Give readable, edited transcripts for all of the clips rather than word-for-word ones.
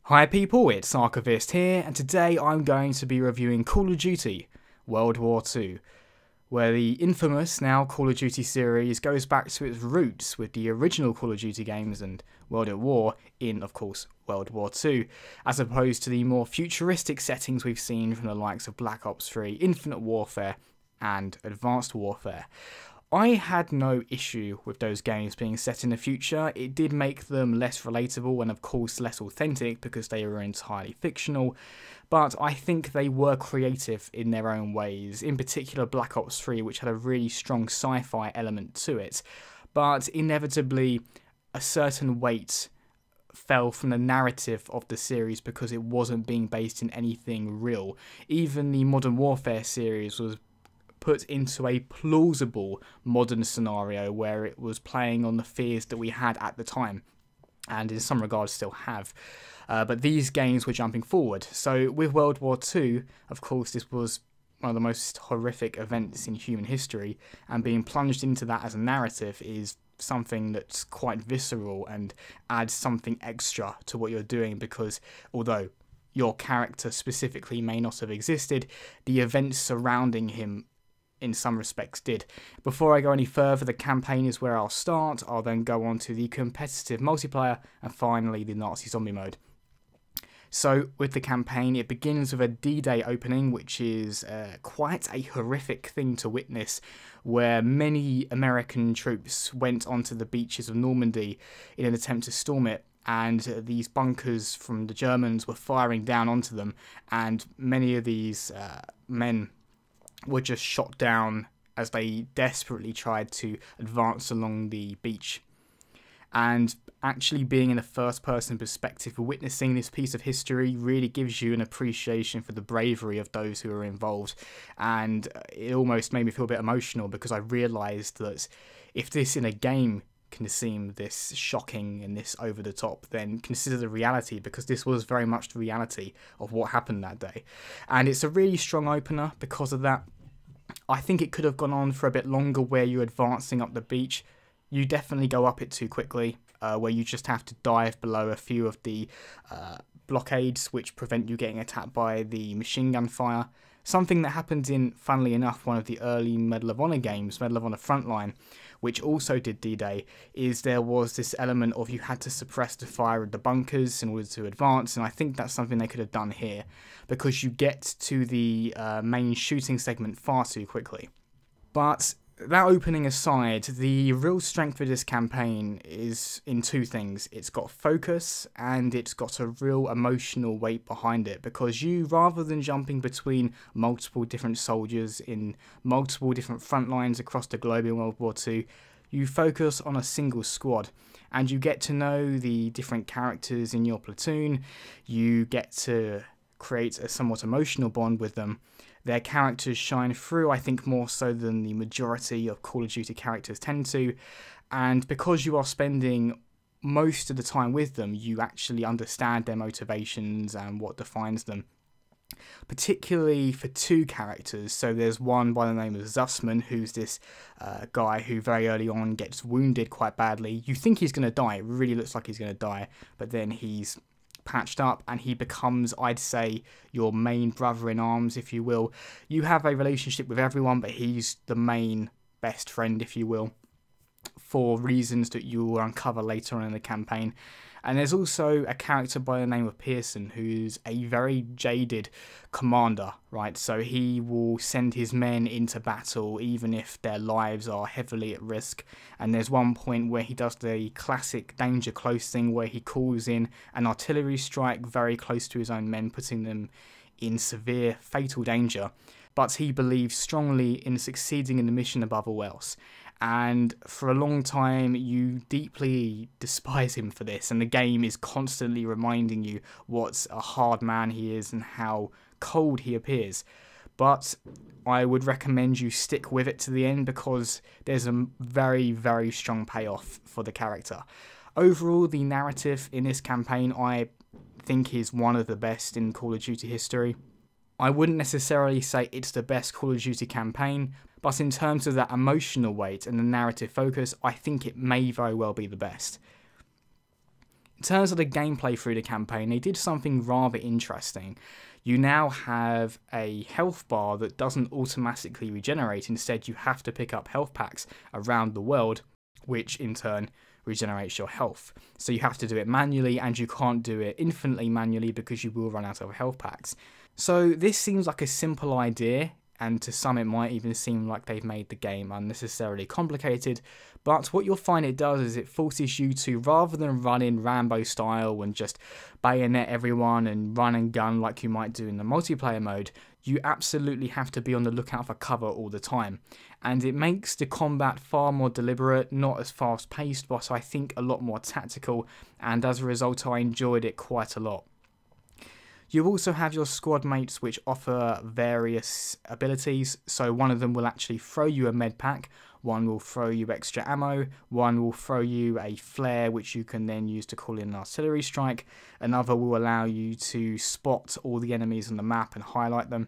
Hi people, it's Archivist here, and today I'm going to be reviewing Call of Duty WW2, where the infamous now Call of Duty series goes back to its roots with the original Call of Duty games and World at War in, of course, World War II, as opposed to the more futuristic settings we've seen from the likes of Black Ops 3, Infinite Warfare, and Advanced Warfare. I had no issue with those games being set in the future. It did make them less relatable and of course less authentic because they were entirely fictional, but I think they were creative in their own ways, in particular Black Ops 3, which had a really strong sci-fi element to it, but inevitably a certain weight fell from the narrative of the series because it wasn't being based in anything real. Even the Modern Warfare series was put into a plausible modern scenario where it was playing on the fears that we had at the time, and in some regards still have. But these games were jumping forward. So with World War II, of course, this was one of the most horrific events in human history, and being plunged into that as a narrative is something that's quite visceral and adds something extra to what you're doing, because although your character specifically may not have existed, the events surrounding him in some respects did. Before I go any further, the campaign is where I'll start. I'll then go on to the competitive multiplayer and finally the Nazi zombie mode. So with the campaign, it begins with a D-Day opening, which is quite a horrific thing to witness, where many American troops went onto the beaches of Normandy in an attempt to storm it, and these bunkers from the Germans were firing down onto them, and many of these men were just shot down as they desperately tried to advance along the beach. And actually being in a first-person perspective, witnessing this piece of history really gives you an appreciation for the bravery of those who are involved, and it almost made me feel a bit emotional because I realised that if this in a game can seem this shocking and this over the top, then consider the reality, because this was very much the reality of what happened that day. And it's a really strong opener because of that. I think it could have gone on for a bit longer where you're advancing up the beach. You definitely go up it too quickly, where you just have to dive below a few of the blockades which prevent you getting attacked by the machine gun fire. Something that happened in, funnily enough, one of the early Medal of Honor games, Medal of Honor Frontline, which also did D-Day, is there was this element of you had to suppress the fire of the bunkers in order to advance, and I think that's something they could have done here, because you get to the main shooting segment far too quickly. But that opening aside, the real strength of this campaign is in two things. It's got focus and it's got a real emotional weight behind it, because you, rather than jumping between multiple different soldiers in multiple different front lines across the globe in World War II, you focus on a single squad and you get to know the different characters in your platoon. You get to create a somewhat emotional bond with them. Their characters shine through, I think, more so than the majority of Call of Duty characters tend to, and because you are spending most of the time with them, you actually understand their motivations and what defines them. Particularly for two characters. So there's one by the name of Zussman, who's this guy who very early on gets wounded quite badly. You think he's going to die, it really looks like he's going to die, but then he's patched up and he becomes, I'd say, your main brother in arms, if you will. You have a relationship with everyone, but he's the main best friend, if you will, for reasons that you will uncover later on in the campaign. And there's also a character by the name of Pearson, who's a very jaded commander, right? So he will send his men into battle even if their lives are heavily at risk. And there's one point where he does the classic danger close thing, where he calls in an artillery strike very close to his own men, putting them in severe, fatal danger. But he believes strongly in succeeding in the mission above all else. And for a long time you deeply despise him for this, and the game is constantly reminding you what a hard man he is and how cold he appears. But I would recommend you stick with it to the end, because there's a very, very strong payoff for the character. Overall, the narrative in this campaign I think is one of the best in Call of Duty history. I wouldn't necessarily say it's the best Call of Duty campaign, but in terms of that emotional weight and the narrative focus, I think it may very well be the best. In terms of the gameplay through the campaign, they did something rather interesting. You now have a health bar that doesn't automatically regenerate. Instead, you have to pick up health packs around the world, which in turn regenerates your health. So you have to do it manually, and you can't do it infinitely manually because you will run out of health packs. So this seems like a simple idea, and to some it might even seem like they've made the game unnecessarily complicated, but what you'll find it does is it forces you to, rather than run in Rambo style and just bayonet everyone and run and gun like you might do in the multiplayer mode, you absolutely have to be on the lookout for cover all the time. And it makes the combat far more deliberate, not as fast paced, but I think a lot more tactical, and as a result I enjoyed it quite a lot. You also have your squad mates which offer various abilities, so one of them will actually throw you a med pack, one will throw you extra ammo, one will throw you a flare which you can then use to call in an artillery strike, another will allow you to spot all the enemies on the map and highlight them.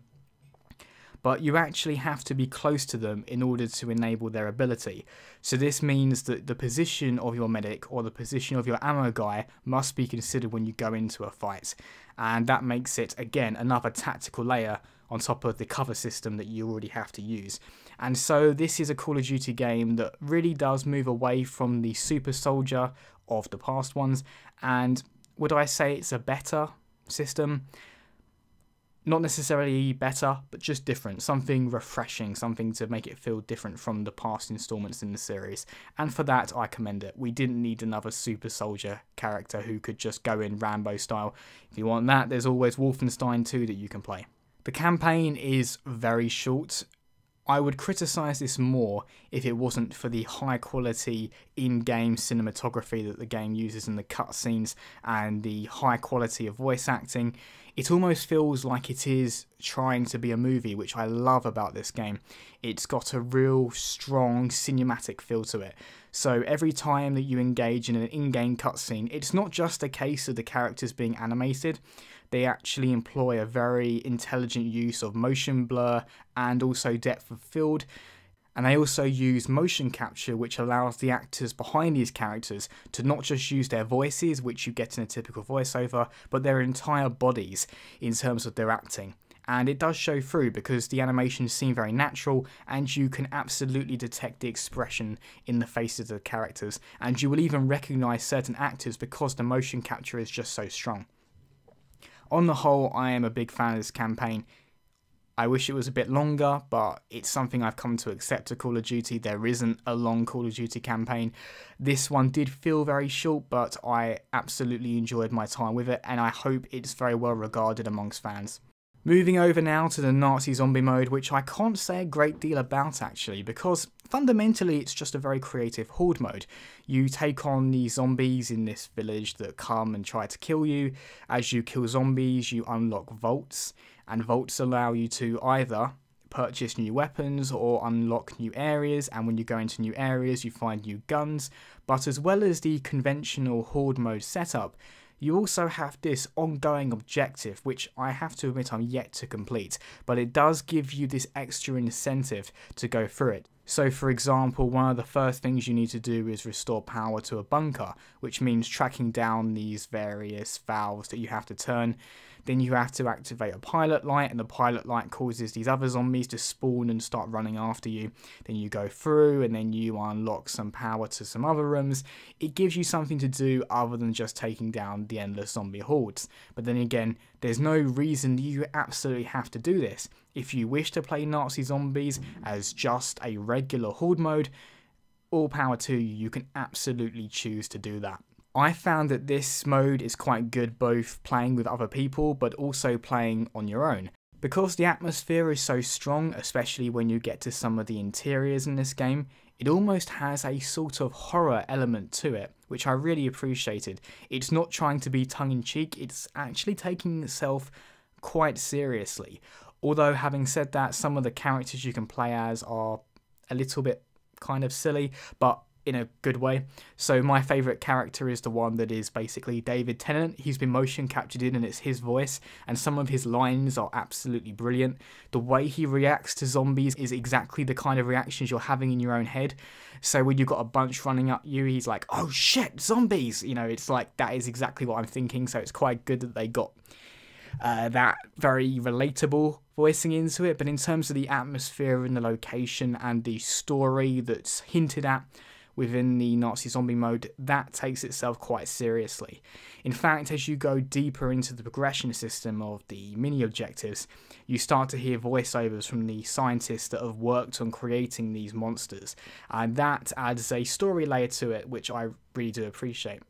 But you actually have to be close to them in order to enable their ability. So this means that the position of your medic or the position of your ammo guy must be considered when you go into a fight. And that makes it, again, another tactical layer on top of the cover system that you already have to use. And so this is a Call of Duty game that really does move away from the super soldier of the past ones. And would I say it's a better system? Not necessarily better, but just different, something refreshing, something to make it feel different from the past installments in the series. And for that, I commend it. We didn't need another super soldier character who could just go in Rambo style. If you want that, there's always Wolfenstein 2 that you can play. The campaign is very short. I would criticise this more if it wasn't for the high quality in-game cinematography that the game uses in the cutscenes and the high quality of voice acting. It almost feels like it is trying to be a movie, which I love about this game. It's got a real strong cinematic feel to it. So every time that you engage in an in-game cutscene, it's not just a case of the characters being animated. They actually employ a very intelligent use of motion blur and also depth of field. And they also use motion capture, which allows the actors behind these characters to not just use their voices, which you get in a typical voiceover, but their entire bodies in terms of their acting. And it does show through because the animations seem very natural and you can absolutely detect the expression in the faces of the characters. And you will even recognise certain actors because the motion capture is just so strong. On the whole, I am a big fan of this campaign. I wish it was a bit longer, but it's something I've come to accept to Call of Duty. There isn't a long Call of Duty campaign. This one did feel very short, but I absolutely enjoyed my time with it, and I hope it's very well regarded amongst fans. Moving over now to the Nazi zombie mode, which I can't say a great deal about actually, because fundamentally it's just a very creative horde mode. You take on these zombies in this village that come and try to kill you. As you kill zombies, you unlock vaults, and vaults allow you to either purchase new weapons or unlock new areas, and when you go into new areas you find new guns. But as well as the conventional horde mode setup, you also have this ongoing objective, which I have to admit I'm yet to complete, but it does give you this extra incentive to go through it. So for example, one of the first things you need to do is restore power to a bunker, which means tracking down these various valves that you have to turn. Then you have to activate a pilot light, and the pilot light causes these other zombies to spawn and start running after you. Then you go through and then you unlock some power to some other rooms. It gives you something to do other than just taking down the endless zombie hordes. But then again, there's no reason you absolutely have to do this. If you wish to play Nazi zombies as just a regular horde mode, all power to you, you can absolutely choose to do that. I found that this mode is quite good both playing with other people but also playing on your own. Because the atmosphere is so strong, especially when you get to some of the interiors in this game, it almost has a sort of horror element to it, which I really appreciated. It's not trying to be tongue-in-cheek, it's actually taking itself quite seriously. Although having said that, some of the characters you can play as are a little bit kind of silly, but in a good way. So my favourite character is the one that is basically David Tennant. He's been motion captured in and it's his voice, and some of his lines are absolutely brilliant. The way he reacts to zombies is exactly the kind of reactions you're having in your own head. So when you've got a bunch running up you, he's like, oh shit, zombies! You know, it's like, that is exactly what I'm thinking, so it's quite good that they got that very relatable voicing into it. But in terms of the atmosphere and the location and the story that's hinted at within the Nazi zombie mode, that takes itself quite seriously. In fact, as you go deeper into the progression system of the mini objectives, you start to hear voiceovers from the scientists that have worked on creating these monsters, and that adds a story layer to it, which I really do appreciate.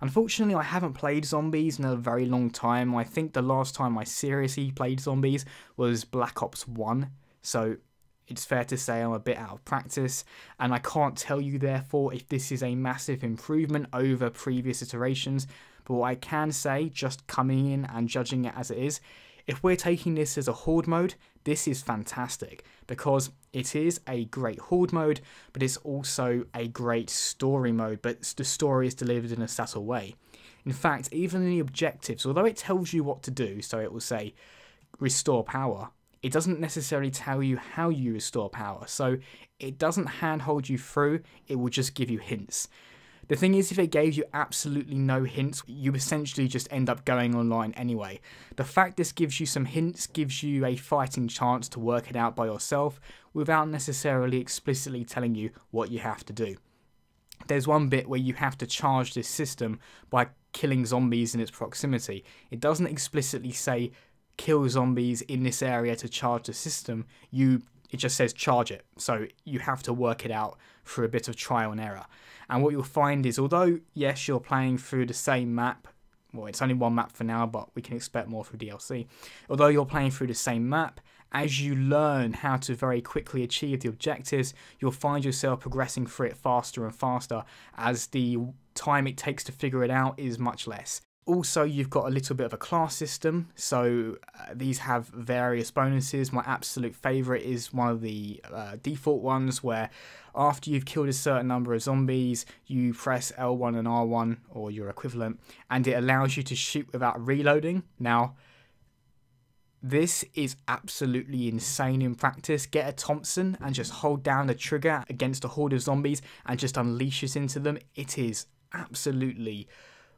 Unfortunately, I haven't played zombies in a very long time. I think the last time I seriously played zombies was Black Ops 1, so it's fair to say I'm a bit out of practice, and I can't tell you therefore if this is a massive improvement over previous iterations, but what I can say, just coming in and judging it as it is, if we're taking this as a horde mode, this is fantastic, because it is a great horde mode, but it's also a great story mode, but the story is delivered in a subtle way. In fact, even in the objectives, although it tells you what to do, so it will say restore power, it doesn't necessarily tell you how you restore power, so it doesn't handhold you through, it will just give you hints. The thing is, if it gave you absolutely no hints, you essentially just end up going online anyway. The fact this gives you some hints gives you a fighting chance to work it out by yourself without necessarily explicitly telling you what you have to do. There's one bit where you have to charge this system by killing zombies in its proximity. It doesn't explicitly say kill zombies in this area to charge the system, it just says charge it, so you have to work it out through a bit of trial and error. And what you'll find is, although yes, you're playing through the same map, well, it's only one map for now, but we can expect more through DLC, although you're playing through the same map, as you learn how to very quickly achieve the objectives, you'll find yourself progressing through it faster and faster, as the time it takes to figure it out is much less. Also, you've got a little bit of a class system, so these have various bonuses. My absolute favourite is one of the default ones, where after you've killed a certain number of zombies, you press L1 and R1, or your equivalent, and it allows you to shoot without reloading. Now, this is absolutely insane in practice. Get a Thompson and just hold down the trigger against a horde of zombies and just unleash it into them. It is absolutely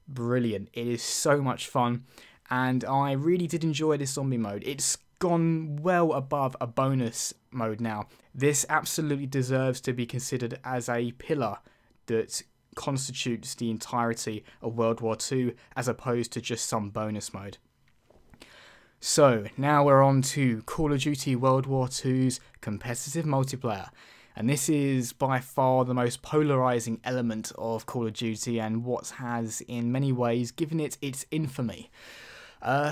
brilliant. It is so much fun, and I really did enjoy this zombie mode. It's gone well above a bonus mode now. This absolutely deserves to be considered as a pillar that constitutes the entirety of World War II, as opposed to just some bonus mode. So now we're on to Call of Duty World War II's competitive multiplayer. And this is by far the most polarising element of Call of Duty, and what has in many ways given it its infamy.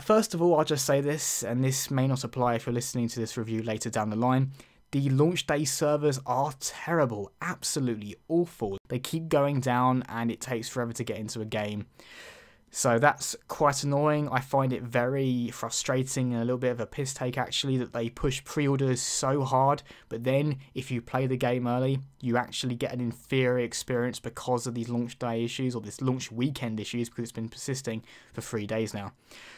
First of all, I'll just say this, and this may not apply if you're listening to this review later down the line. The launch day servers are terrible, absolutely awful. They keep going down and it takes forever to get into a game. So that's quite annoying. I find it very frustrating and a little bit of a piss take actually, that they push pre-orders so hard, but then if you play the game early, you actually get an inferior experience because of these launch day issues, or this launch weekend issues, because it's been persisting for 3 days now.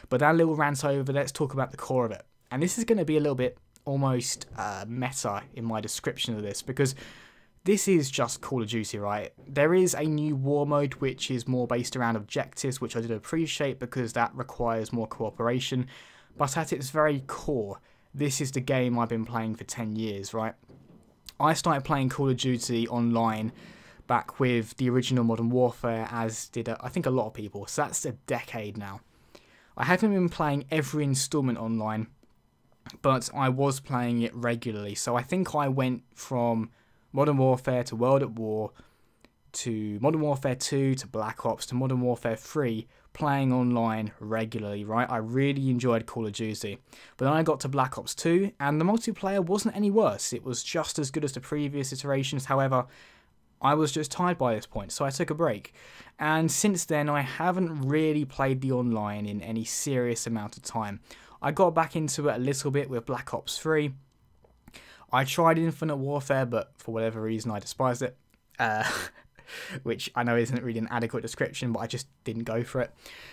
But that little rant over, let's talk about the core of it. And this is going to be a little bit almost meta in my description of this, because this is just Call of Duty, right? There is a new war mode which is more based around objectives, which I did appreciate because that requires more cooperation, but at its very core, this is the game I've been playing for 10 years, right? I started playing Call of Duty online back with the original Modern Warfare, as did I think a lot of people, so that's a decade now. I haven't been playing every installment online, but I was playing it regularly, so I think I went from Modern Warfare to World at War to Modern Warfare 2 to Black Ops to Modern Warfare 3, playing online regularly, right? I really enjoyed Call of Duty. But then I got to Black Ops 2 and the multiplayer wasn't any worse. It was just as good as the previous iterations. However, I was just tired by this point, so I took a break. And since then, I haven't really played the online in any serious amount of time. I got back into it a little bit with Black Ops 3. I tried Infinite Warfare, but for whatever reason I despised it. Uh, which I know isn't really an adequate description, but I just didn't go for it.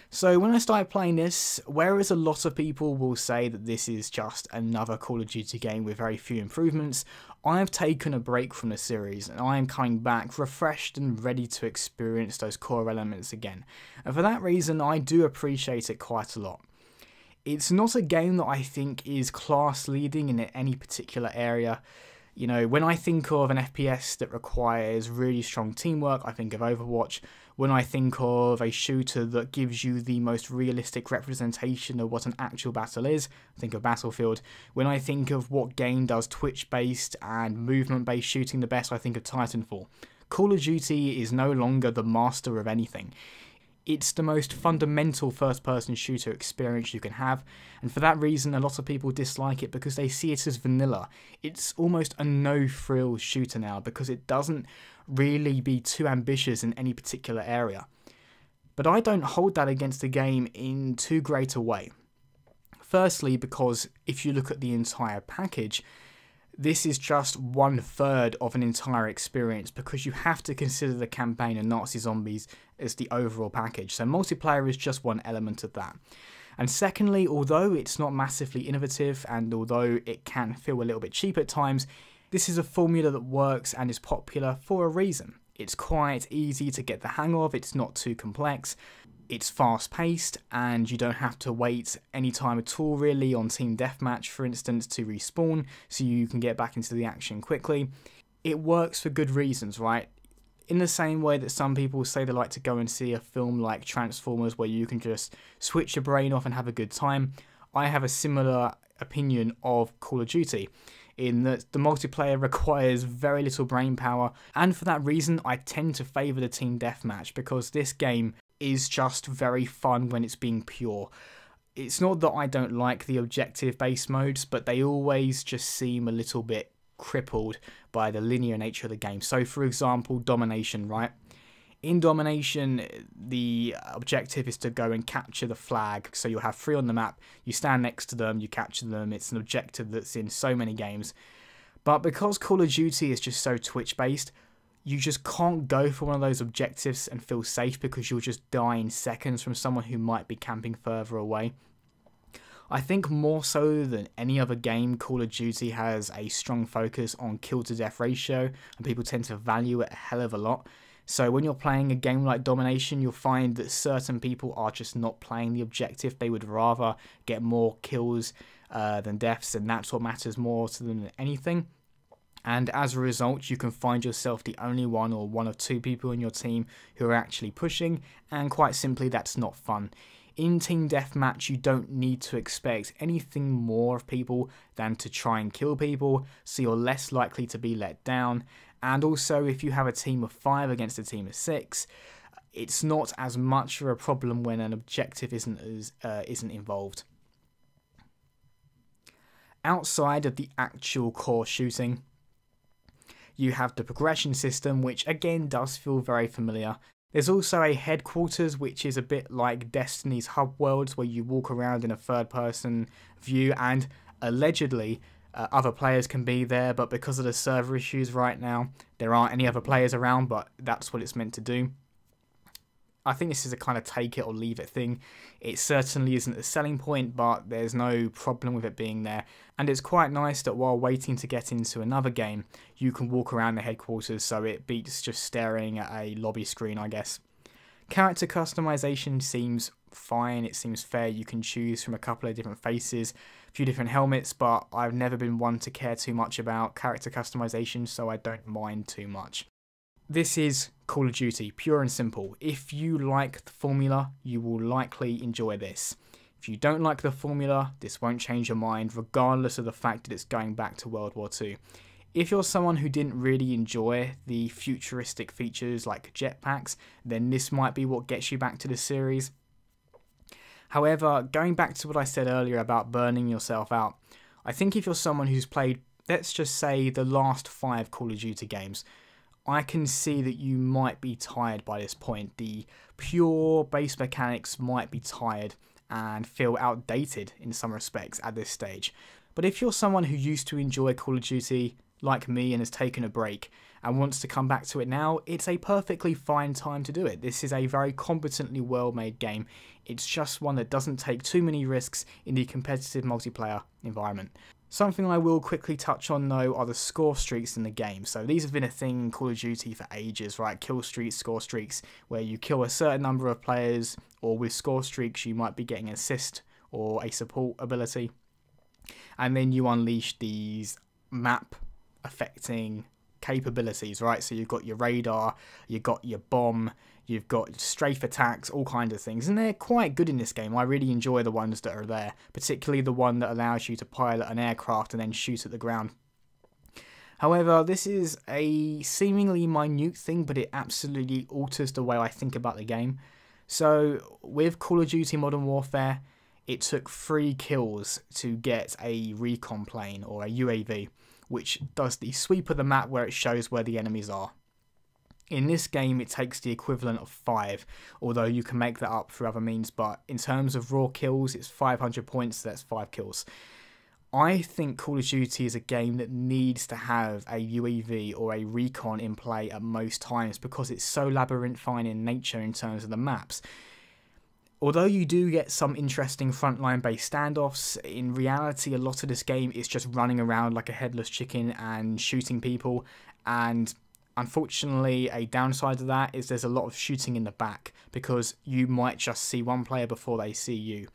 So when I started playing this, whereas a lot of people will say that this is just another Call of Duty game with very few improvements, I have taken a break from the series and I am coming back refreshed and ready to experience those core elements again. And for that reason, I do appreciate it quite a lot. It's not a game that I think is class leading in any particular area. You know, when I think of an FPS that requires really strong teamwork, I think of Overwatch. When I think of a shooter that gives you the most realistic representation of what an actual battle is, I think of Battlefield. When I think of what game does Twitch-based and movement-based shooting the best, I think of Titanfall. Call of Duty is no longer the master of anything. It's the most fundamental first-person shooter experience you can have, and for that reason a lot of people dislike it because they see it as vanilla. It's almost a no-frills shooter now because it doesn't really be too ambitious in any particular area. But I don't hold that against the game in too great a way. Firstly, because if you look at the entire package, this is just 1/3 of an entire experience because you have to consider the campaign and Nazi zombies as the overall package. So multiplayer is just one element of that. And secondly, although it's not massively innovative and although it can feel a little bit cheap at times, this is a formula that works and is popular for a reason. It's quite easy to get the hang of, it's not too complex. It's fast paced and you don't have to wait any time at all really on Team Deathmatch for instance to respawn so you can get back into the action quickly. It works for good reasons, right? In the same way that some people say they like to go and see a film like Transformers where you can just switch your brain off and have a good time, I have a similar opinion of Call of Duty in that the multiplayer requires very little brain power, and for that reason I tend to favour the Team Deathmatch because this game is just very fun when it's being pure. It's not that I don't like the objective-based modes, but they always just seem a little bit crippled by the linear nature of the game. So for example, Domination, right? In Domination, the objective is to go and capture the flag, so you'll have 3 on the map, you stand next to them, you capture them, it's an objective that's in so many games. But because Call of Duty is just so Twitch-based, you just can't go for one of those objectives and feel safe because you'll just die in seconds from someone who might be camping further away. I think more so than any other game, Call of Duty has a strong focus on kill to death ratio and people tend to value it a hell of a lot. So when you're playing a game like Domination, you'll find that certain people are just not playing the objective. They would rather get more kills than deaths, and that's what matters more to them than anything. And as a result, you can find yourself the only one or one of 2 people in your team who are actually pushing, and quite simply that's not fun. In Team Deathmatch, you don't need to expect anything more of people than to try and kill people, so you're less likely to be let down. And also, if you have a team of 5 against a team of 6, it's not as much of a problem when an objective isn't involved. Outside of the actual core shooting, you have the progression system, which again does feel very familiar. There's also a headquarters, which is a bit like Destiny's hub worlds, where you walk around in a third-person view, and allegedly other players can be there, but because of the server issues right now, there aren't any other players around, but that's what it's meant to do. I think this is a kind of take it or leave it thing. It certainly isn't a selling point, but there's no problem with it being there. And it's quite nice that while waiting to get into another game, you can walk around the headquarters, so it beats just staring at a lobby screen, I guess. Character customization seems fine, it seems fair. You can choose from a couple of different faces, a few different helmets, but I've never been one to care too much about character customization, so I don't mind too much. This is Call of Duty, pure and simple. If you like the formula, you will likely enjoy this. If you don't like the formula, this won't change your mind, regardless of the fact that it's going back to World War II. If you're someone who didn't really enjoy the futuristic features like jetpacks, then this might be what gets you back to the series. However, going back to what I said earlier about burning yourself out, I think if you're someone who's played, let's just say, the last 5 Call of Duty games, I can see that you might be tired by this point. The pure base mechanics might be tired and feel outdated in some respects at this stage. But if you're someone who used to enjoy Call of Duty, like me, and has taken a break, and wants to come back to it now, it's a perfectly fine time to do it. This is a very competently well-made game. It's just one that doesn't take too many risks in the competitive multiplayer environment. Something I will quickly touch on though are the score streaks in the game. So these have been a thing in Call of Duty for ages, right? Kill streaks, score streaks, where you kill a certain number of players, or with score streaks you might be getting an assist or a support ability. And then you unleash these map affecting capabilities, right? So you've got your radar, you've got your bomb, you've got strafe attacks, all kinds of things, and they're quite good in this game. I really enjoy the ones that are there, particularly the one that allows you to pilot an aircraft and then shoot at the ground. However, this is a seemingly minute thing, but it absolutely alters the way I think about the game. So with Call of Duty Modern Warfare, it took 3 kills to get a recon plane or a UAV, which does the sweep of the map where it shows where the enemies are. In this game, it takes the equivalent of 5, although you can make that up through other means, but in terms of raw kills, it's 500 points, so that's 5 kills. I think Call of Duty is a game that needs to have a UAV or a recon in play at most times because it's so labyrinthine in nature in terms of the maps. Although you do get some interesting frontline based standoffs, in reality a lot of this game is just running around like a headless chicken and shooting people, and unfortunately a downside to that is there's a lot of shooting in the back because you might just see one player before they see you.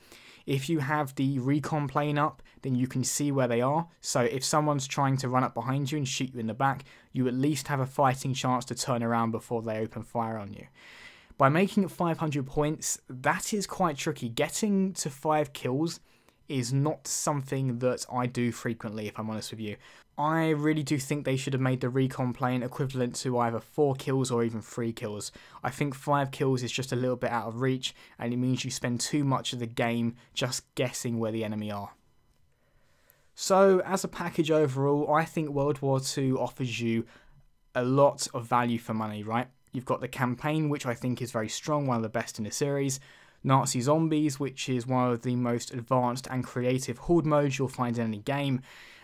If you have the recon plane up, then you can see where they are, so if someone's trying to run up behind you and shoot you in the back, you at least have a fighting chance to turn around before they open fire on you. By making it 500 points, that is quite tricky. Getting to 5 kills is not something that I do frequently, if I'm honest with you. I really do think they should have made the recon plane equivalent to either 4 kills or even 3 kills. I think 5 kills is just a little bit out of reach, and it means you spend too much of the game just guessing where the enemy are. So, as a package overall, I think World War II offers you a lot of value for money, right? You've got the campaign, which I think is very strong, one of the best in the series. Nazi Zombies, which is one of the most advanced and creative horde modes you'll find in any game.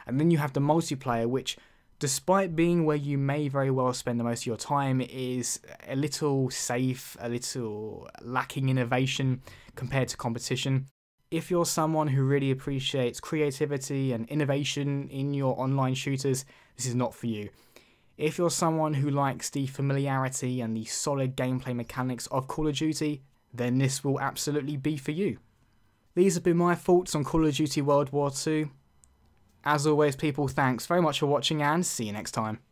And then you have the multiplayer, which, despite being where you may very well spend the most of your time, is a little safe, a little lacking innovation compared to competition. If you're someone who really appreciates creativity and innovation in your online shooters, this is not for you. If you're someone who likes the familiarity and the solid gameplay mechanics of Call of Duty, then this will absolutely be for you. These have been my thoughts on Call of Duty World War II. As always people, thanks very much for watching and see you next time.